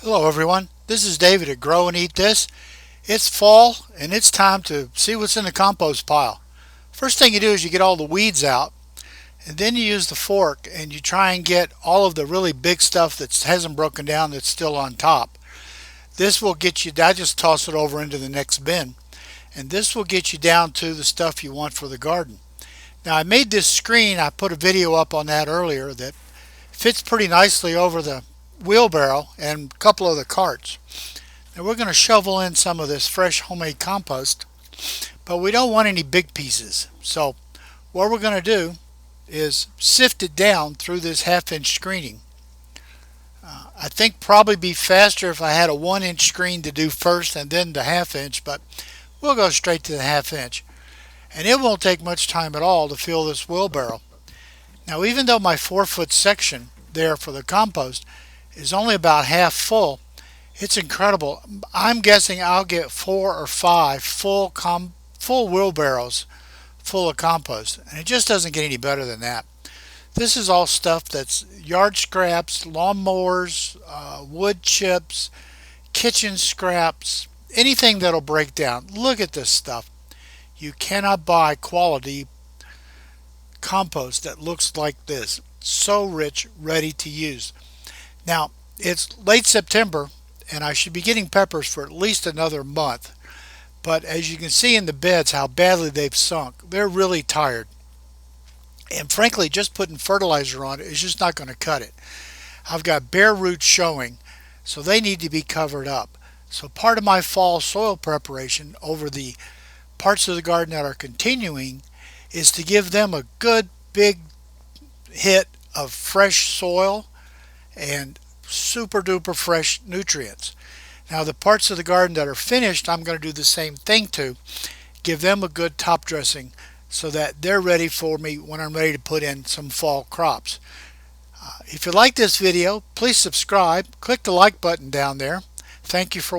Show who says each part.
Speaker 1: Hello everyone, this is David at Grow and Eat This. It's fall and it's time to see what's in the compost pile. First thing you do is you get all the weeds out, and then you use the fork and you try and get all of the really big stuff that hasn't broken down that's still on top. This will get you, I just toss it over into the next bin, and this will get you down to the stuff you want for the garden. Now I made this screen, I put a video up on that earlier that fits pretty nicely over the wheelbarrow and a couple of the carts. Now we're going to shovel in some of this fresh homemade compost, but we don't want any big pieces. So what we're going to do is sift it down through this half-inch screening. I think probably be faster if I had a 1-inch screen to do first and then the half-inch, but we'll go straight to the half-inch. And it won't take much time at all to fill this wheelbarrow. Now even though my 4-foot section there for the compost is only about half full, it's incredible. I'm guessing I'll get 4 or 5 full wheelbarrows full of compost, and it just doesn't get any better than that. This is all stuff that's yard scraps, lawnmowers, wood chips, kitchen scraps, anything that'll break down. Look at this stuff. You cannot buy quality compost that looks like this. So rich, ready to use. Now, it's late September and I should be getting peppers for at least another month. But as you can see in the beds how badly they've sunk, they're really tired. And frankly, just putting fertilizer on it is just not going to cut it. I've got bare roots showing, so they need to be covered up. So part of my fall soil preparation over the parts of the garden that are continuing is to give them a good big hit of fresh soil and super duper fresh nutrients. Now the parts of the garden that are finished, I'm going to do the same thing to give them a good top dressing so that they're ready for me when I'm ready to put in some fall crops. If you like this video, please subscribe, click the like button down there. Thank you for